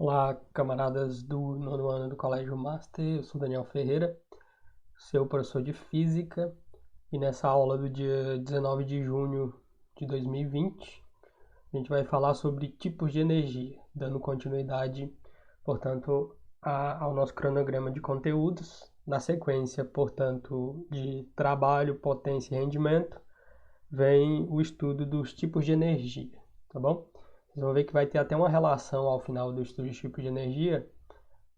Olá, camaradas do nono ano do Colégio Master, eu sou Daniel Ferreira, seu professor de Física, e nessa aula do dia 19 de junho de 2020, a gente vai falar sobre tipos de energia, dando continuidade, portanto, ao nosso cronograma de conteúdos. Na sequência, portanto, de trabalho, potência e rendimento, vem o estudo dos tipos de energia, tá bom? Vocês vão ver que vai ter até uma relação ao final do estudo de tipos de energia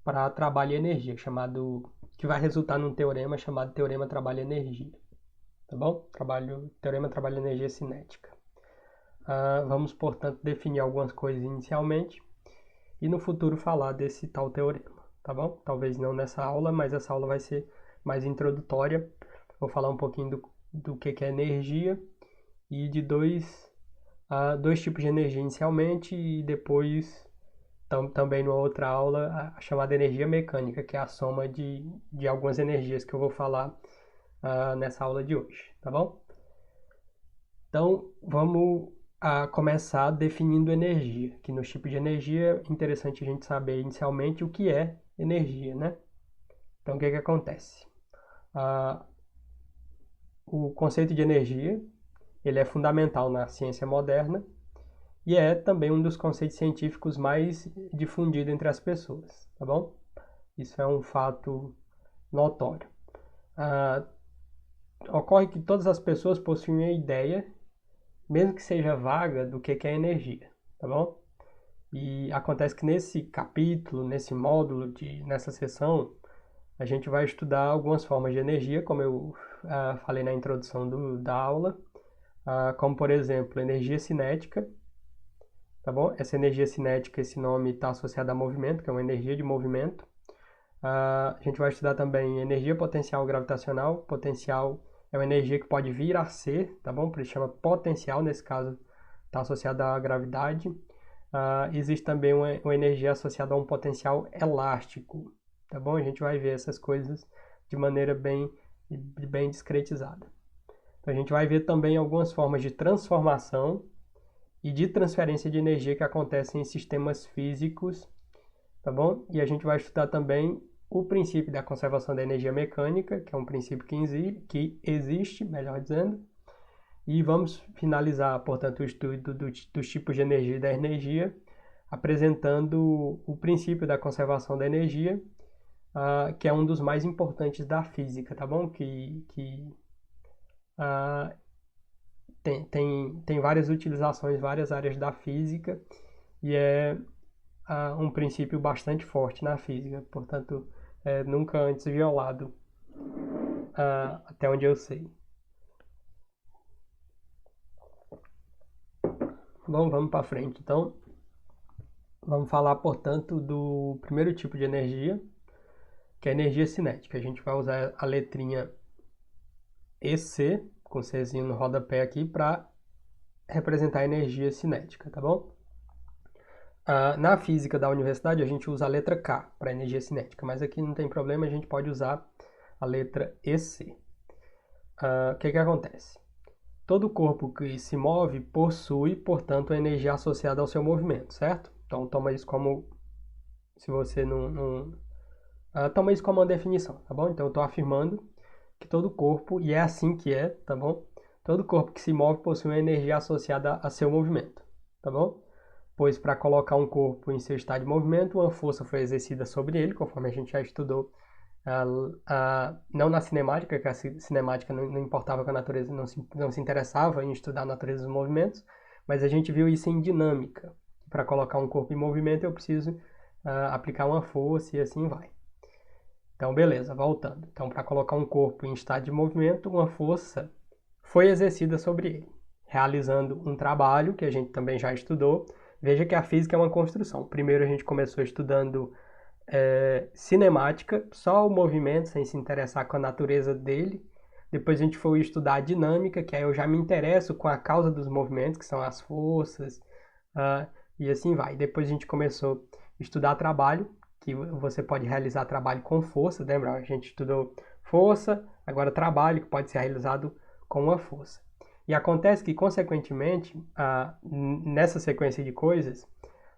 para trabalho e energia, que vai resultar num teorema chamado teorema trabalho e energia, tá bom? Teorema trabalho e energia cinética. Vamos, portanto, definir algumas coisas inicialmente e no futuro falar desse tal teorema, tá bom? Talvez não nessa aula, mas essa aula vai ser mais introdutória. Vou falar um pouquinho do que é energia e de dois tipos de energia inicialmente e depois também numa outra aula a chamada energia mecânica, que é a soma de algumas energias que eu vou falar nessa aula de hoje, tá bom? Então vamos começar definindo energia, que nos tipos de energia é interessante a gente saber inicialmente o que é energia, né? Então o que acontece? O conceito de energia ele é fundamental na ciência moderna e é também um dos conceitos científicos mais difundido entre as pessoas, tá bom? Isso é um fato notório. Ocorre que todas as pessoas possuem a ideia, mesmo que seja vaga, do que é energia, tá bom? E acontece que nesse capítulo, nesse módulo, nessa sessão, a gente vai estudar algumas formas de energia, como eu falei na introdução da aula, como por exemplo, energia cinética, tá bom? Essa energia cinética, esse nome está associado a movimento, que é uma energia de movimento. A gente vai estudar também energia potencial gravitacional. Potencial é uma energia que pode vir a ser, tá bom? Por isso chama potencial, nesse caso está associada à gravidade. Existe também uma energia associada a um potencial elástico, tá bom? A gente vai ver essas coisas de maneira bem discretizada. Então a gente vai ver também algumas formas de transformação e de transferência de energia que acontecem em sistemas físicos, tá bom? E a gente vai estudar também o princípio da conservação da energia mecânica, que é um princípio que existe, melhor dizendo, e vamos finalizar, portanto, o estudo dos tipos de energia e da energia, apresentando o princípio da conservação da energia, que é um dos mais importantes da física, tá bom? Uh, tem várias utilizações, várias áreas da física, e é um princípio bastante forte na física, portanto, nunca antes violado, até onde eu sei. Bom, vamos para frente. Então, vamos falar, portanto, do primeiro tipo de energia, que é a energia cinética. A gente vai usar a letrinha EC, com Czinho no rodapé aqui, para representar a energia cinética, tá bom? Na física da universidade, a gente usa a letra K para energia cinética, mas aqui não tem problema, a gente pode usar a letra EC. O que acontece? Todo corpo que se move possui, portanto, a energia associada ao seu movimento, certo? Então, toma isso como, se você não toma isso como uma definição, tá bom? Então, eu estou afirmando que todo corpo, e é assim que é, tá bom? Todo corpo que se move possui uma energia associada a seu movimento, tá bom? Pois para colocar um corpo em seu estado de movimento, uma força foi exercida sobre ele, conforme a gente já estudou, não na cinemática, que a cinemática não importava com a natureza, não se interessava em estudar a natureza dos movimentos, mas a gente viu isso em dinâmica. Para colocar um corpo em movimento, eu preciso aplicar uma força e assim vai. Então, beleza, voltando. Então, para colocar um corpo em estado de movimento, uma força foi exercida sobre ele, realizando um trabalho que a gente também já estudou. Veja que a física é uma construção. Primeiro a gente começou estudando cinemática, só o movimento, sem se interessar com a natureza dele. Depois a gente foi estudar a dinâmica, que aí eu já me interesso com a causa dos movimentos, que são as forças, e assim vai. Depois a gente começou a estudar trabalho, que você pode realizar trabalho com força, lembra? A gente estudou força, agora trabalho, que pode ser realizado com uma força. E acontece que, consequentemente, nessa sequência de coisas,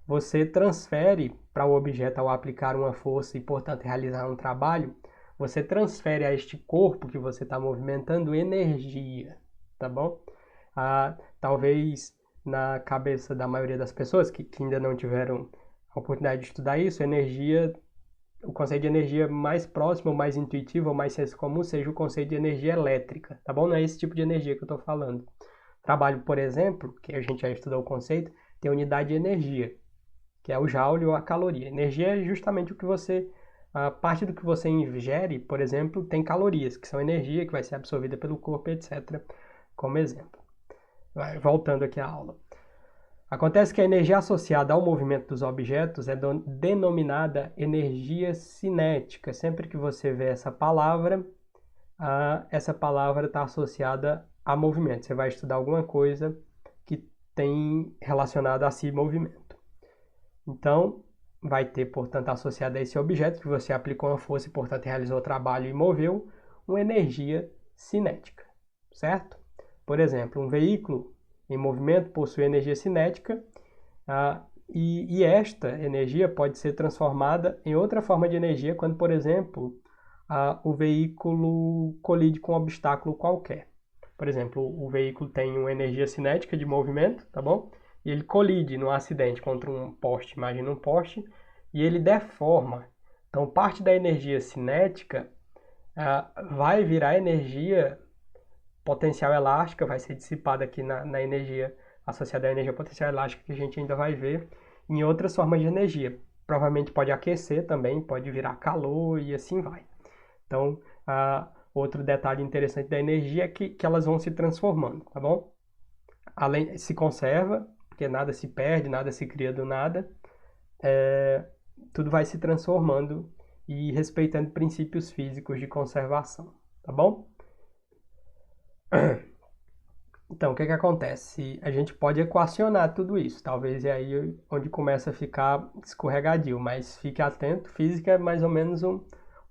você transfere para o objeto ao aplicar uma força e, portanto, realizar um trabalho, você transfere a este corpo que você está movimentando energia, tá bom? Talvez na cabeça da maioria das pessoas que ainda não tiveram a oportunidade de estudar isso, energia, o conceito de energia mais próximo, mais intuitivo, ou mais senso comum, seja o conceito de energia elétrica, tá bom? Não é esse tipo de energia que eu estou falando. Trabalho, por exemplo, que a gente já estudou o conceito, tem unidade de energia, que é o joule ou a caloria. Energia é justamente o que você, a parte do que você ingere, por exemplo, tem calorias, que são energia que vai ser absorvida pelo corpo, etc., como exemplo. Voltando aqui à aula. Acontece que a energia associada ao movimento dos objetos é denominada energia cinética. Sempre que você vê essa palavra está associada a movimento. Você vai estudar alguma coisa que tem relacionada a si movimento. Então, vai ter, portanto, associado a esse objeto que você aplicou uma força e, portanto, realizou o trabalho e moveu, uma energia cinética, certo? Por exemplo, um veículo em movimento possui energia cinética e esta energia pode ser transformada em outra forma de energia quando, por exemplo, o veículo colide com um obstáculo qualquer. Por exemplo, o veículo tem uma energia cinética de movimento, tá bom? E ele colide num acidente contra um poste, imagina um poste, e ele deforma. Então, parte da energia cinética vai virar energia potencial elástica, vai ser dissipada aqui na energia associada à energia potencial elástica, que a gente ainda vai ver em outras formas de energia. Provavelmente pode aquecer também, pode virar calor e assim vai. Então, outro detalhe interessante da energia é que elas vão se transformando, tá bom? Além, se conserva, porque nada se perde, nada se cria do nada, tudo vai se transformando e respeitando princípios físicos de conservação, tá bom? Então, o que acontece? A gente pode equacionar tudo isso, talvez é aí onde começa a ficar escorregadio, mas fique atento, física é mais ou menos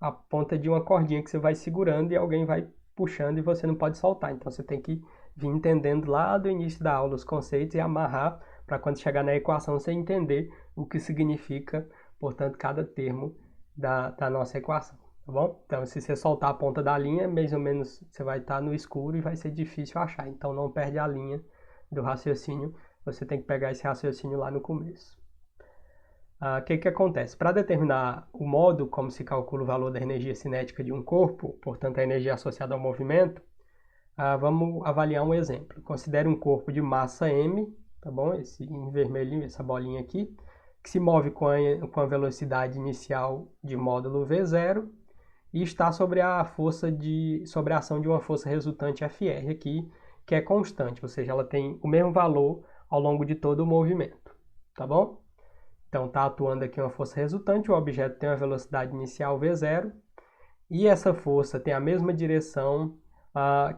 a ponta de uma cordinha que você vai segurando e alguém vai puxando e você não pode soltar. Então você tem que vir entendendo lá do início da aula os conceitos e amarrar para quando chegar na equação você entender o que significa, portanto, cada termo da nossa equação, tá bom? Então se você soltar a ponta da linha, mais ou menos você vai estar no escuro e vai ser difícil achar. Então não perde a linha do raciocínio, você tem que pegar esse raciocínio lá no começo. O que acontece? Para determinar o modo como se calcula o valor da energia cinética de um corpo, portanto a energia associada ao movimento, vamos avaliar um exemplo. Considere um corpo de massa m, tá bom? Esse em vermelhinho, essa bolinha aqui, que se move com a velocidade inicial de módulo V0 e está sobre a ação de uma força resultante Fr aqui, que é constante, ou seja, ela tem o mesmo valor ao longo de todo o movimento, tá bom? Então, está atuando aqui uma força resultante, o objeto tem uma velocidade inicial V0, e essa força tem a mesma direção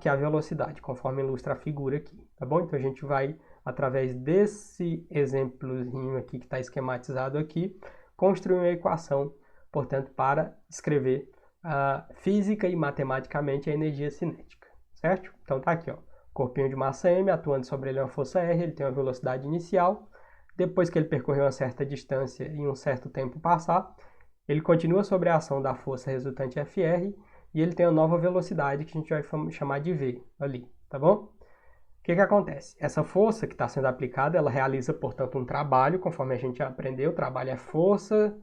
que a velocidade, conforme ilustra a figura aqui, tá bom? Então, a gente vai, através desse exemplozinho aqui que está esquematizado aqui, construir uma equação, portanto, para escrever física e matematicamente a energia cinética, certo? Então, tá aqui, ó, corpinho de massa m, atuando sobre ele uma força R, ele tem uma velocidade inicial. Depois que ele percorreu uma certa distância e um certo tempo passar, ele continua sobre a ação da força resultante Fr e ele tem uma nova velocidade que a gente vai chamar de V ali, tá bom? O que acontece? Essa força que está sendo aplicada, ela realiza, portanto, um trabalho, conforme a gente já aprendeu, o trabalho é força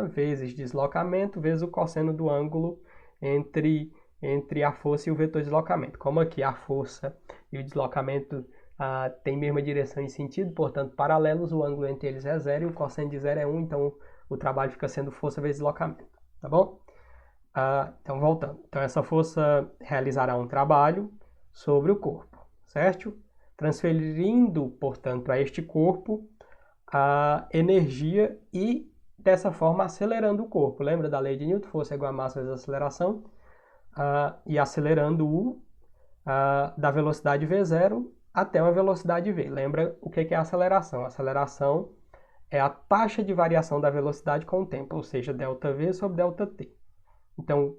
vezes deslocamento, vezes o cosseno do ângulo entre a força e o vetor de deslocamento. Como aqui a força e o deslocamento tem mesma direção e sentido, portanto, paralelos, o ângulo entre eles é 0 e o cosseno de 0 é 1, então o trabalho fica sendo força vezes deslocamento, tá bom? Então, voltando. Então, essa força realizará um trabalho sobre o corpo, certo? Transferindo, portanto, a este corpo a energia e, dessa forma, acelerando o corpo. Lembra da lei de Newton? Força igual a massa vezes aceleração. E acelerando da velocidade V0 até uma velocidade V. Lembra o que é a aceleração? A aceleração é a taxa de variação da velocidade com o tempo, ou seja, ΔV sobre ΔT. Então,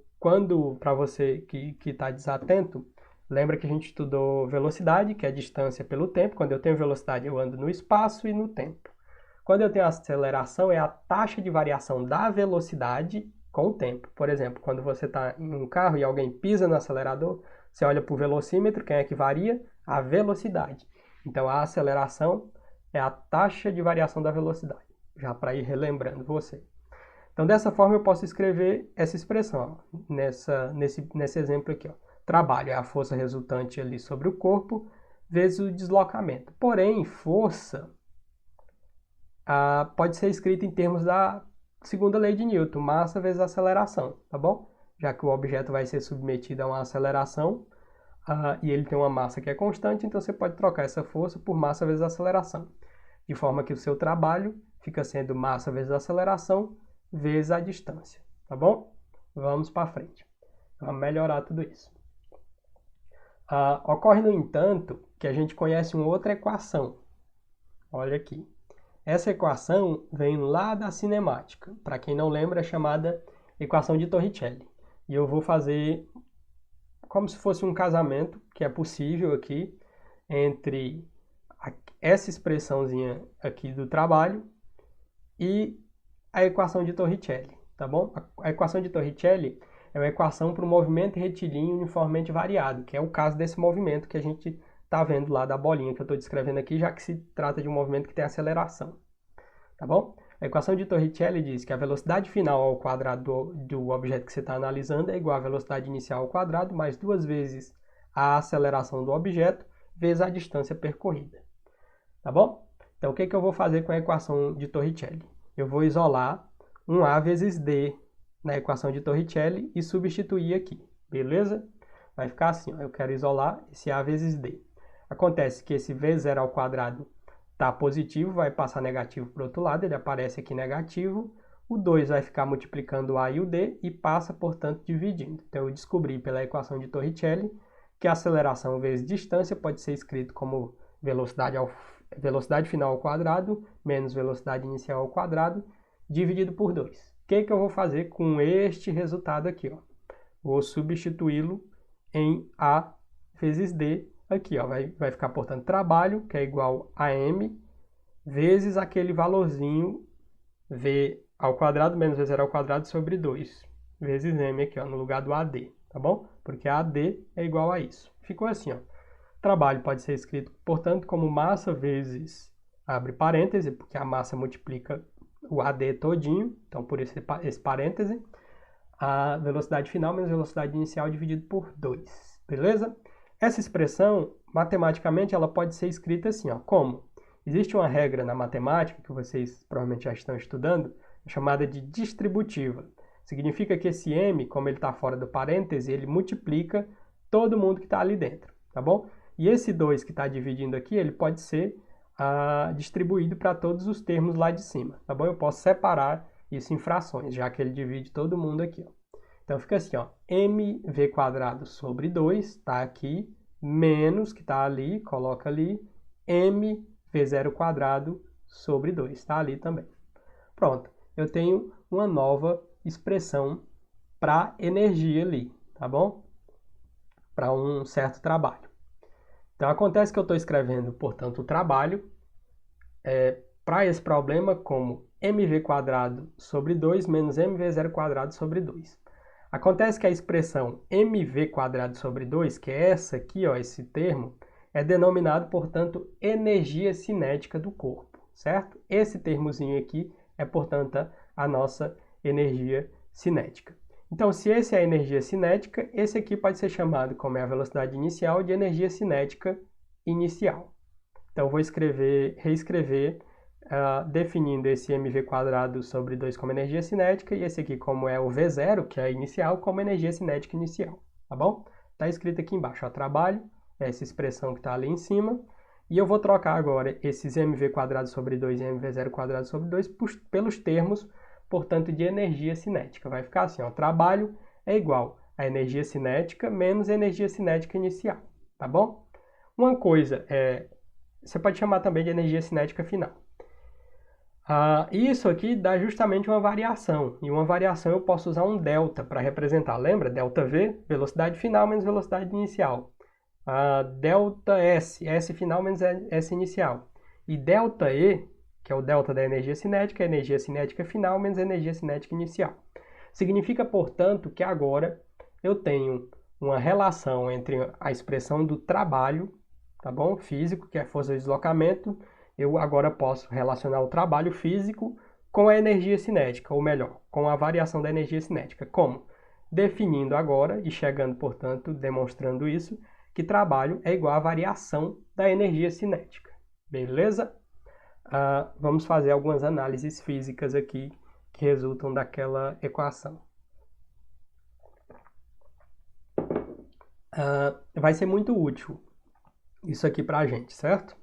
para você que está desatento, lembra que a gente estudou velocidade, que é a distância pelo tempo. Quando eu tenho velocidade, eu ando no espaço e no tempo. Quando eu tenho aceleração, é a taxa de variação da velocidade com o tempo. Por exemplo, quando você está em um carro e alguém pisa no acelerador, você olha para o velocímetro, quem é que varia? A velocidade. Então, a aceleração é a taxa de variação da velocidade, já para ir relembrando você. Então, dessa forma, eu posso escrever essa expressão, ó, nesse exemplo aqui. Ó. Trabalho é a força resultante ali sobre o corpo, vezes o deslocamento. Porém, força pode ser escrita em termos da segunda lei de Newton, massa vezes aceleração, tá bom? Já que o objeto vai ser submetido a uma aceleração e ele tem uma massa que é constante, então você pode trocar essa força por massa vezes aceleração. De forma que o seu trabalho fica sendo massa vezes aceleração vezes a distância, tá bom? Vamos para frente. Vamos melhorar tudo isso. Ocorre, no entanto, que a gente conhece uma outra equação. Olha aqui. Essa equação vem lá da cinemática. Para quem não lembra, é chamada equação de Torricelli. E eu vou fazer como se fosse um casamento, que é possível aqui, entre essa expressãozinha aqui do trabalho e a equação de Torricelli, tá bom? A equação de Torricelli é uma equação para um movimento retilíneo uniformemente variado, que é o caso desse movimento que a gente está vendo lá da bolinha que eu estou descrevendo aqui, já que se trata de um movimento que tem aceleração, tá bom? A equação de Torricelli diz que a velocidade final ao quadrado do objeto que você está analisando é igual à velocidade inicial ao quadrado, mais 2 vezes a aceleração do objeto, vezes a distância percorrida, tá bom? Então, o que eu vou fazer com a equação de Torricelli? Eu vou isolar um A vezes D na equação de Torricelli e substituir aqui, beleza? Vai ficar assim, ó, eu quero isolar esse A vezes D. Acontece que esse V0 ao quadrado está positivo, vai passar negativo para o outro lado, ele aparece aqui negativo. O 2 vai ficar multiplicando o A e o D e passa, portanto, dividindo. Então, eu descobri pela equação de Torricelli que a aceleração vezes distância pode ser escrito como velocidade final ao quadrado menos velocidade inicial ao quadrado dividido por 2. O que eu vou fazer com este resultado aqui? Ó? Vou substituí-lo em A vezes D aqui. Ó. Vai ficar, portanto, trabalho, que é igual a M, vezes aquele valorzinho V ao quadrado menos V0 ao quadrado sobre 2, vezes M aqui, ó, no lugar do AD, tá bom? Porque AD é igual a isso. Ficou assim, ó. Trabalho pode ser escrito, portanto, como massa vezes, abre parêntese, porque a massa multiplica o AD todinho, então por esse parêntese, a velocidade final menos velocidade inicial dividido por 2, beleza? Essa expressão, matematicamente, ela pode ser escrita assim, ó, como? Existe uma regra na matemática, que vocês provavelmente já estão estudando, chamada de distributiva. Significa que esse M, como ele está fora do parêntese, ele multiplica todo mundo que está ali dentro, tá bom? E esse 2 que está dividindo aqui, ele pode ser distribuído para todos os termos lá de cima, tá bom? Eu posso separar isso em frações, já que ele divide todo mundo aqui, ó. Então, fica assim, ó, mv² sobre 2, está aqui, menos, que está ali, coloca ali, mv0² sobre 2, está ali também. Pronto, eu tenho uma nova expressão para energia ali, tá bom? Para um certo trabalho. Então, acontece que eu estou escrevendo, portanto, o trabalho para esse problema como mv² sobre 2 menos mv0² sobre 2. Acontece que a expressão mv² sobre 2, que é essa aqui, ó, esse termo, é denominado, portanto, energia cinética do corpo, certo? Esse termozinho aqui é, portanto, a nossa energia cinética. Então, se esse é a energia cinética, esse aqui pode ser chamado, como é a velocidade inicial, de energia cinética inicial. Então, eu vou reescrever definindo esse mv² sobre 2 como energia cinética e esse aqui como é o V0, que é a inicial, como energia cinética inicial, tá bom? Está escrito aqui embaixo, ó, trabalho, essa expressão que está ali em cima, e eu vou trocar agora esses mv² sobre 2 e mv0² sobre 2 pelos termos, portanto, de energia cinética. Vai ficar assim, ó, trabalho é igual a energia cinética menos energia cinética inicial, tá bom? Uma coisa, você pode chamar também de energia cinética final. Isso aqui dá justamente uma variação, e uma variação eu posso usar um delta para representar, lembra? Delta V, velocidade final menos velocidade inicial. Delta S, S final menos S inicial. E delta E que é o delta da energia cinética, a energia cinética final menos a energia cinética inicial. Significa, portanto, que agora eu tenho uma relação entre a expressão do trabalho, tá bom? Físico, que é a força de deslocamento, eu agora posso relacionar o trabalho físico com a energia cinética, ou melhor, com a variação da energia cinética. Como? Definindo agora e chegando, portanto, demonstrando isso, que trabalho é igual à variação da energia cinética. Beleza? Vamos fazer algumas análises físicas aqui que resultam daquela equação. Vai ser muito útil isso aqui para a gente, certo?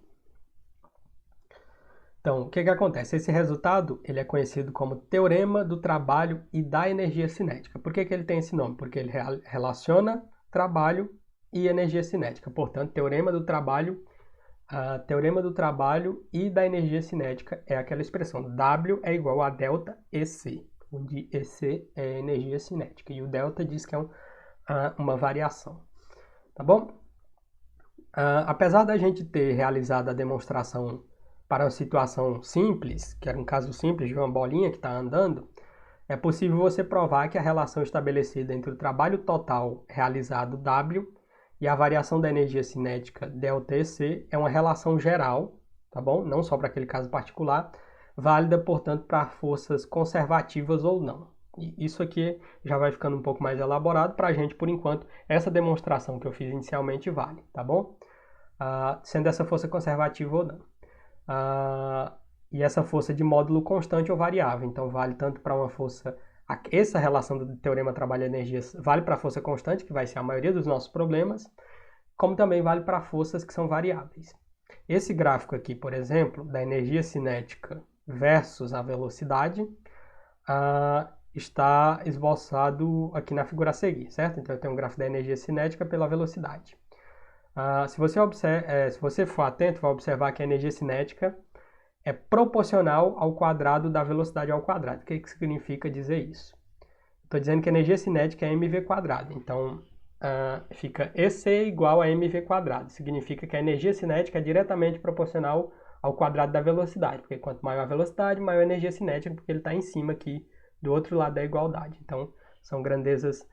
Então, o que acontece? Esse resultado ele é conhecido como Teorema do Trabalho e da Energia Cinética. Por que ele tem esse nome? Porque ele relaciona trabalho e energia cinética. Portanto, Teorema do Trabalho e da energia cinética é aquela expressão W é igual a delta EC, onde EC é energia cinética e o delta diz que é uma variação. Tá bom? Apesar da gente ter realizado a demonstração para uma situação simples, que era um caso simples de uma bolinha que está andando, é possível você provar que a relação estabelecida entre o trabalho total realizado W e a variação da energia cinética ΔEC é uma relação geral, tá bom? Não só para aquele caso particular, válida, portanto, para forças conservativas ou não. E isso aqui já vai ficando um pouco mais elaborado para a gente, por enquanto, essa demonstração que eu fiz inicialmente vale, tá bom? Sendo essa força conservativa ou não. E essa força de módulo constante ou variável, então vale tanto para uma força, essa relação do teorema trabalho-energia vale para a força constante, que vai ser a maioria dos nossos problemas, como também vale para forças que são variáveis. Esse gráfico aqui, por exemplo, da energia cinética versus a velocidade, está esboçado aqui na figura a seguir, certo? Então eu tenho um gráfico da energia cinética pela velocidade. Se você for atento, vai observar que a energia cinética é proporcional ao quadrado da velocidade ao quadrado. O que significa dizer isso? Estou dizendo que a energia cinética é mv quadrado. Então, fica EC igual a mv quadrado. Significa que a energia cinética é diretamente proporcional ao quadrado da velocidade. Porque quanto maior a velocidade, maior a energia cinética, porque ele está em cima aqui do outro lado da igualdade. Então, são grandezas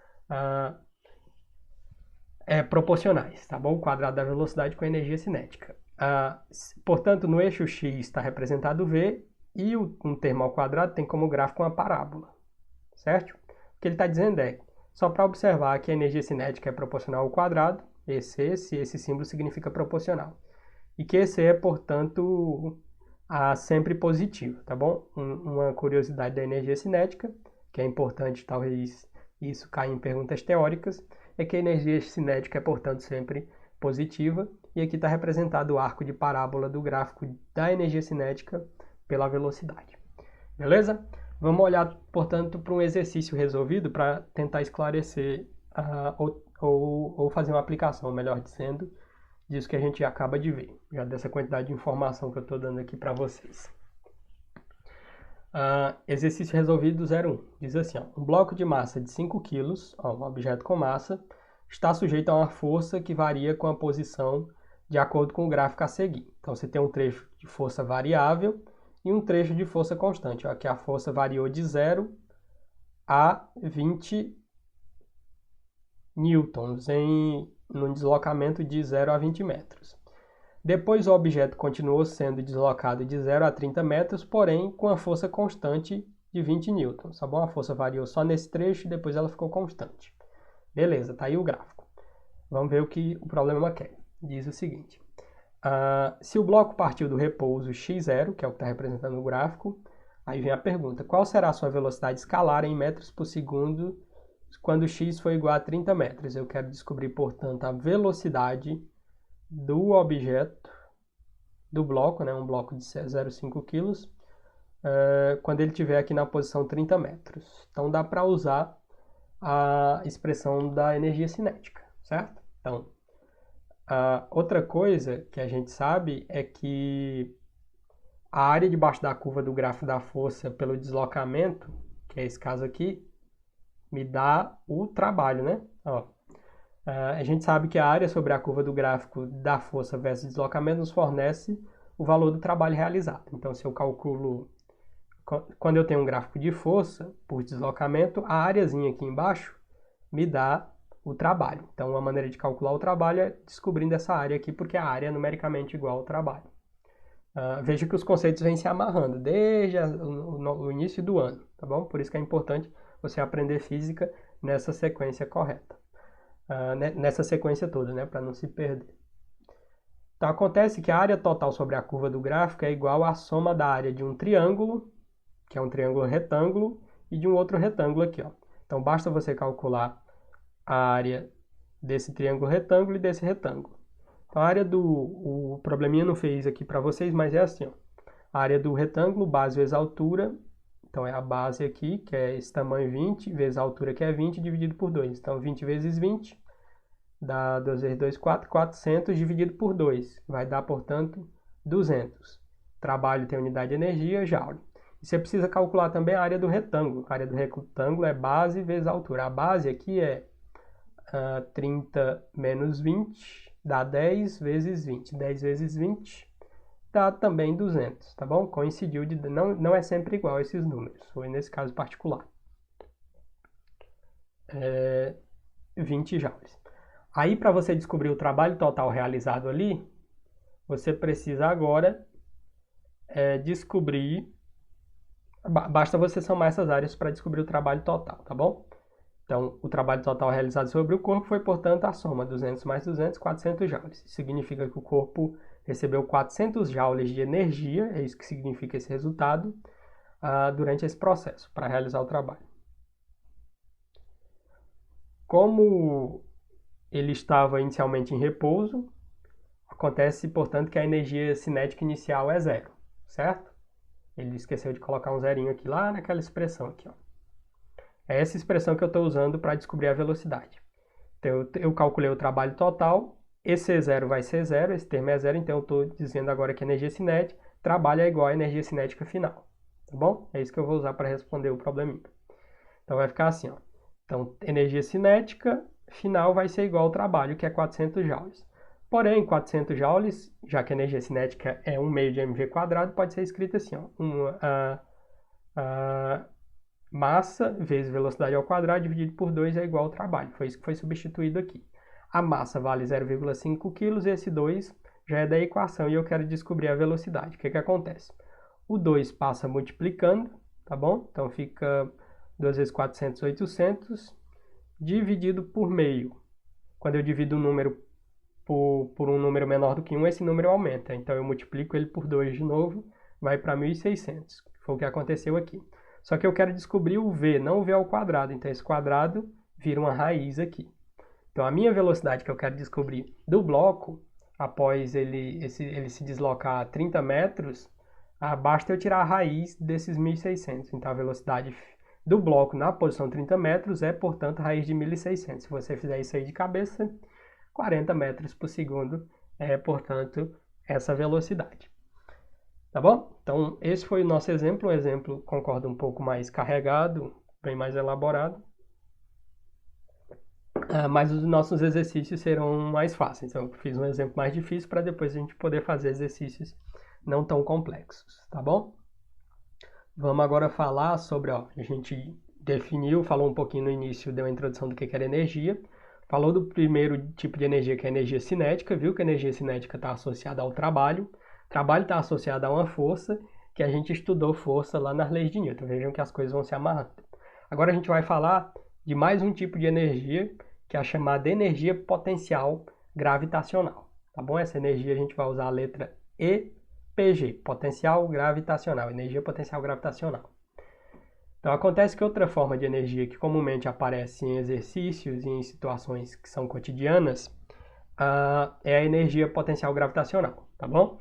proporcionais, tá bom? O quadrado da velocidade com a energia cinética. Portanto, no eixo x está representado v e um termo ao quadrado tem como gráfico uma parábola, certo? O que ele está dizendo é, só para observar que a energia cinética é proporcional ao quadrado, esse símbolo significa proporcional. E que esse é, portanto, sempre positivo, tá bom? Uma curiosidade da energia cinética, que é importante, talvez isso caia em perguntas teóricas, é que a energia cinética é, portanto, sempre positiva. E aqui está representado o arco de parábola do gráfico da energia cinética pela velocidade. Beleza? Vamos olhar, portanto, para um exercício resolvido para tentar esclarecer ou fazer uma aplicação, melhor dizendo, disso que a gente acaba de ver, já dessa quantidade de informação que eu estou dando aqui para vocês. Exercício resolvido 01. Diz assim, um bloco de massa de 5 kg, um objeto com massa, está sujeito a uma força que varia com a posição de acordo com o gráfico a seguir. Então, você tem um trecho de força variável e um trecho de força constante. Aqui a força variou de 0 a 20 newtons num deslocamento de 0 a 20 metros. Depois, o objeto continuou sendo deslocado de 0 a 30 metros, porém com a força constante de 20 newtons. Tá bom? A força variou só nesse trecho e depois ela ficou constante. Beleza, tá aí o gráfico. Vamos ver o que o problema quer. Diz o seguinte. Se o bloco partiu do repouso x0, que é o que está representando no gráfico, aí vem a pergunta. Qual será a sua velocidade escalar em metros por segundo quando x for igual a 30 metros? Eu quero descobrir, portanto, a velocidade do objeto, do bloco, né, um bloco de 0,5 kg, quando ele estiver aqui na posição 30 metros. Então, dá para usar a expressão da energia cinética, certo? Então, outra coisa que a gente sabe é que a área debaixo da curva do gráfico da força pelo deslocamento, que é esse caso aqui, me dá o trabalho, né? A gente sabe que a área sobre a curva do gráfico da força versus deslocamento nos fornece o valor do trabalho realizado. Então, se eu calculo, quando eu tenho um gráfico de força por deslocamento, a areazinha aqui embaixo me dá o trabalho. Então, uma maneira de calcular o trabalho é descobrindo essa área aqui, porque a área é numericamente igual ao trabalho. Veja que os conceitos vêm se amarrando desde o início do ano, tá bom? Por isso que é importante você aprender física nessa sequência correta. Nessa sequência toda, né? Para não se perder. Então, acontece que a área total sobre a curva do gráfico é igual à soma da área de um triângulo, que é um triângulo retângulo, e de um outro retângulo aqui, ó. Então, basta você calcular a área desse triângulo retângulo e desse retângulo. Então, a área o probleminha não fez aqui para vocês, mas é assim, ó. A área do retângulo, base vezes altura, então é a base aqui, que é esse tamanho 20, vezes a altura, que é 20, dividido por 2. Então, 20 vezes 20, dá 2 vezes 2, 4, 400 dividido por 2. Vai dar, portanto, 200. Trabalho tem unidade de energia, joule. E você precisa calcular também a área do retângulo. A área do retângulo é base vezes altura. A base aqui é 30 menos 20, dá 10 vezes 20. 10 vezes 20 dá também 200, tá bom? Coincidiu, não é sempre igual esses números, foi nesse caso particular. 20 joules. Aí, para você descobrir o trabalho total realizado ali, você precisa agora descobrir... Basta você somar essas áreas para descobrir o trabalho total, tá bom? Então, o trabalho total realizado sobre o corpo foi, portanto, a soma 200 mais 200, 400 joules. Isso significa que o corpo recebeu 400 joules de energia, é isso que significa esse resultado, durante esse processo, para realizar o trabalho. Como ele estava inicialmente em repouso, acontece, portanto, que a energia cinética inicial é zero, certo? Ele esqueceu de colocar um zerinho aqui lá naquela expressão aqui, ó. É essa expressão que eu estou usando para descobrir a velocidade. Então, eu calculei o trabalho total, esse E0 vai ser zero, esse termo é zero, então eu estou dizendo agora que a energia cinética, trabalho é igual à energia cinética final, tá bom? É isso que eu vou usar para responder o probleminha. Então, vai ficar assim, ó. Então, energia cinética final vai ser igual ao trabalho, que é 400 joules. Porém, 400 joules, já que a energia cinética é 1 meio de mv², pode ser escrito assim, ó. Massa vezes velocidade ao quadrado dividido por 2 é igual ao trabalho. Foi isso que foi substituído aqui. A massa vale 0,5 kg e esse 2 já é da equação e eu quero descobrir a velocidade. O que acontece? O 2 passa multiplicando, tá bom? Então fica 2 vezes 400, 800, dividido por meio. Quando eu divido um número por um número menor do que 1, esse número aumenta. Então eu multiplico ele por 2 de novo, vai para 1.600. Foi o que aconteceu aqui. Só que eu quero descobrir o v, não o v ao quadrado. Então esse quadrado vira uma raiz aqui. Então a minha velocidade que eu quero descobrir do bloco, após ele se deslocar 30 metros, basta eu tirar a raiz desses 1.600. Então a velocidade do bloco na posição 30 metros é, portanto, a raiz de 1.600. Se você fizer isso aí de cabeça, 40 metros por segundo é, portanto, essa velocidade. Tá bom? Então, esse foi o nosso exemplo. Um exemplo, concordo, um pouco mais carregado, bem mais elaborado. Mas os nossos exercícios serão mais fáceis. Então, eu fiz um exemplo mais difícil para depois a gente poder fazer exercícios não tão complexos. Tá bom? Vamos agora falar sobre, a gente definiu, falou um pouquinho no início, deu a introdução do que era energia. Falou do primeiro tipo de energia, que é a energia cinética. Viu que a energia cinética está associada ao trabalho. O trabalho está associado a uma força, que a gente estudou força lá nas leis de Newton. Vejam que as coisas vão se amarrando. Agora a gente vai falar de mais um tipo de energia, que é a chamada energia potencial gravitacional. Tá bom? Essa energia a gente vai usar a letra EPG, potencial gravitacional, energia potencial gravitacional. Então acontece que outra forma de energia que comumente aparece em exercícios e em situações que são cotidianas é a energia potencial gravitacional, tá bom?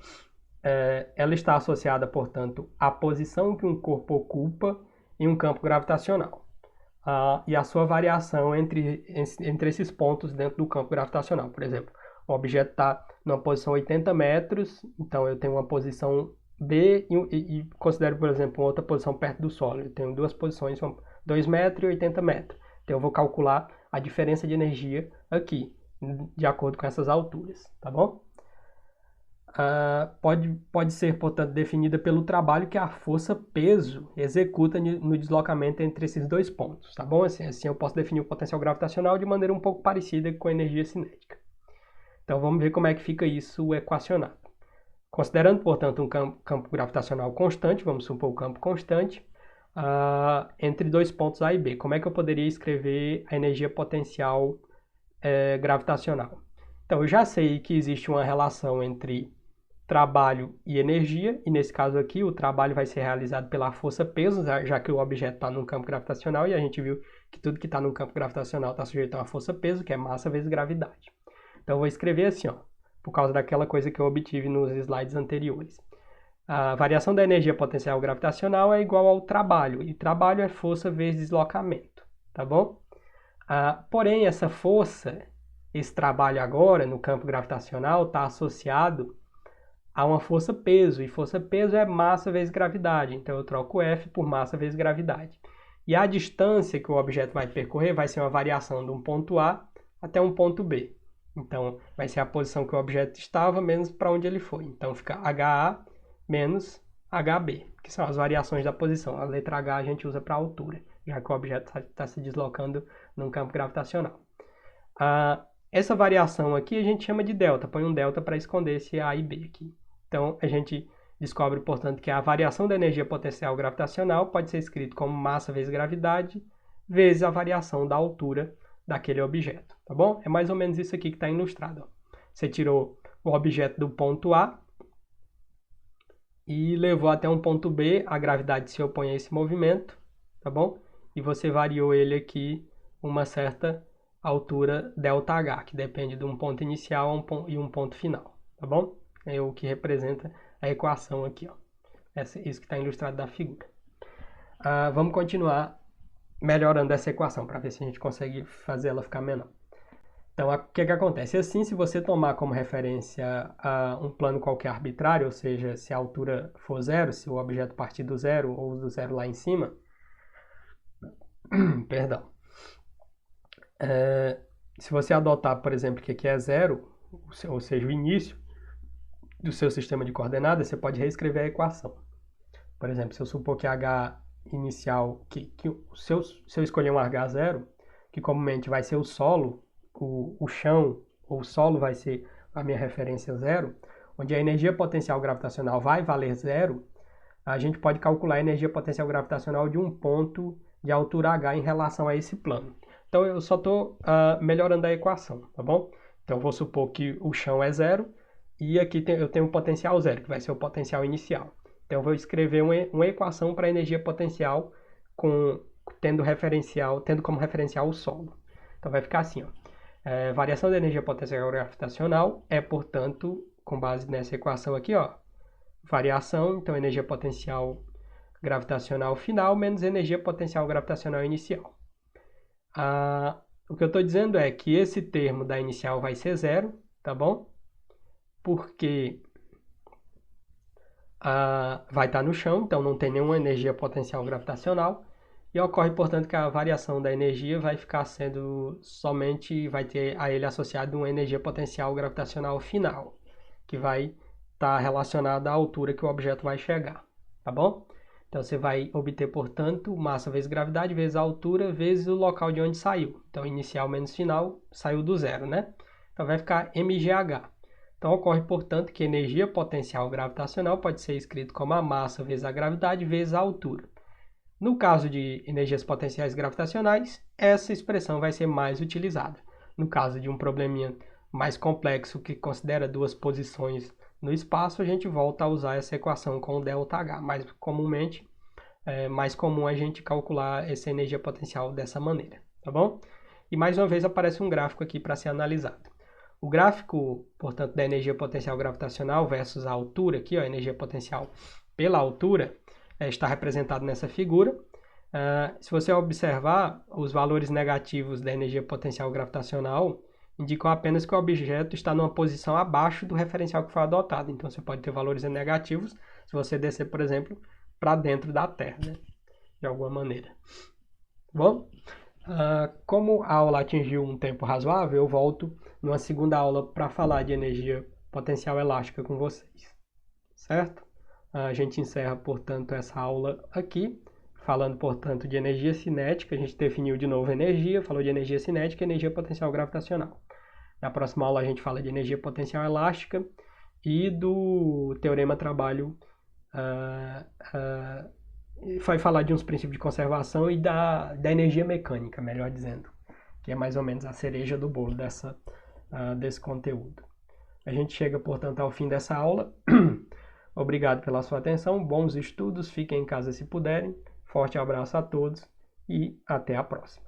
Ela está associada, portanto, à posição que um corpo ocupa em um campo gravitacional e a sua variação entre esses pontos dentro do campo gravitacional. Por exemplo, o objeto está numa posição 80 metros, então eu tenho uma posição B e considero, por exemplo, outra posição perto do solo. Eu tenho duas posições, 2 metros e 80 metros. Então eu vou calcular a diferença de energia aqui, de acordo com essas alturas, tá bom? pode ser, portanto, definida pelo trabalho que a força-peso executa no deslocamento entre esses dois pontos, tá bom? Assim eu posso definir o potencial gravitacional de maneira um pouco parecida com a energia cinética. Então vamos ver como é que fica isso equacionado. Considerando, portanto, um campo gravitacional constante, vamos supor o campo constante, entre dois pontos A e B. Como é que eu poderia escrever a energia potencial gravitacional? Então, eu já sei que existe uma relação entre trabalho e energia, e nesse caso aqui o trabalho vai ser realizado pela força-peso, já que o objeto está num campo gravitacional, e a gente viu que tudo que está num campo gravitacional está sujeito a uma força-peso, que é massa vezes gravidade. Então, eu vou escrever assim, ó, por causa daquela coisa que eu obtive nos slides anteriores. A variação da energia potencial gravitacional é igual ao trabalho, e trabalho é força vezes deslocamento, tá bom? Porém, essa força, esse trabalho agora no campo gravitacional está associado a uma força-peso, e força-peso é massa vezes gravidade, então eu troco F por massa vezes gravidade. E a distância que o objeto vai percorrer vai ser uma variação de um ponto A até um ponto B. Então, vai ser a posição que o objeto estava menos para onde ele foi. Então, fica HA menos HB, que são as variações da posição. A letra H a gente usa para a altura, já que o objeto está se deslocando num campo gravitacional. Essa variação aqui a gente chama de delta. Põe um delta para esconder esse A e B aqui. Então, a gente descobre, portanto, que a variação da energia potencial gravitacional pode ser escrito como massa vezes gravidade vezes a variação da altura daquele objeto, tá bom? É mais ou menos isso aqui que está ilustrado. Ó. Você tirou o objeto do ponto A e levou até um ponto B, a gravidade se opõe a esse movimento, tá bom? E você variou ele aqui uma certa altura ΔH, que depende de um ponto inicial e um ponto final, tá bom? É o que representa a equação aqui, ó. Isso que está ilustrado da figura. Vamos continuar melhorando essa equação para ver se a gente consegue fazer ela ficar menor. Então, o que acontece? Assim, se você tomar como referência um plano qualquer arbitrário, ou seja, se a altura for zero, se o objeto partir do zero ou do zero lá em cima, perdão. Se você adotar, por exemplo, que aqui é zero, ou seja, o início do seu sistema de coordenadas, você pode reescrever a equação. Por exemplo, se eu supor que H inicial, se eu escolher um H0, que comumente vai ser o solo, o chão, ou o solo vai ser a minha referência zero, onde a energia potencial gravitacional vai valer zero, a gente pode calcular a energia potencial gravitacional de um ponto de altura H em relação a esse plano. Então, eu só estou melhorando a equação, tá bom? Então, eu vou supor que o chão é zero, e aqui eu tenho um potencial zero, que vai ser o potencial inicial. Então, eu vou escrever uma equação para a energia potencial tendo como referencial o solo. Então, vai ficar assim, ó. Variação da energia potencial gravitacional é, portanto, com base nessa equação aqui, ó, variação, então energia potencial gravitacional final menos energia potencial gravitacional inicial. O que eu estou dizendo é que esse termo da inicial vai ser zero, tá bom? Porque vai estar no chão, então não tem nenhuma energia potencial gravitacional. E ocorre, portanto, que a variação da energia vai ficar sendo vai ter a ele associado uma energia potencial gravitacional final, que vai estar relacionada à altura que o objeto vai chegar, tá bom? Então, você vai obter, portanto, massa vezes gravidade vezes a altura vezes o local de onde saiu. Então, inicial menos final, saiu do zero, né? Então, vai ficar mgh. Então, ocorre, portanto, que energia potencial gravitacional pode ser escrito como a massa vezes a gravidade vezes a altura. No caso de energias potenciais gravitacionais, essa expressão vai ser mais utilizada. No caso de um probleminha mais complexo que considera duas posições no espaço, a gente volta a usar essa equação com ΔH. Mas comumente, é mais comum a gente calcular essa energia potencial dessa maneira, tá bom? E mais uma vez aparece um gráfico aqui para ser analisado. O gráfico, portanto, da energia potencial gravitacional versus a altura, aqui, ó, a energia potencial pela altura, está representado nessa figura. Se você observar, os valores negativos da energia potencial gravitacional indicam apenas que o objeto está numa posição abaixo do referencial que foi adotado. Então, você pode ter valores negativos se você descer, por exemplo, para dentro da Terra, né? De alguma maneira. Bom, como a aula atingiu um tempo razoável, eu volto numa segunda aula para falar de energia potencial elástica com vocês, certo? A gente encerra, portanto, essa aula aqui, falando, portanto, de energia cinética. A gente definiu de novo energia, falou de energia cinética e energia potencial gravitacional. Na próxima aula a gente fala de energia potencial elástica e do teorema trabalho, vai falar de uns princípios de conservação e da energia mecânica, melhor dizendo, que é mais ou menos a cereja do bolo desse conteúdo. A gente chega, portanto, ao fim dessa aula. Obrigado pela sua atenção, bons estudos, fiquem em casa se puderem. Forte abraço a todos e até a próxima.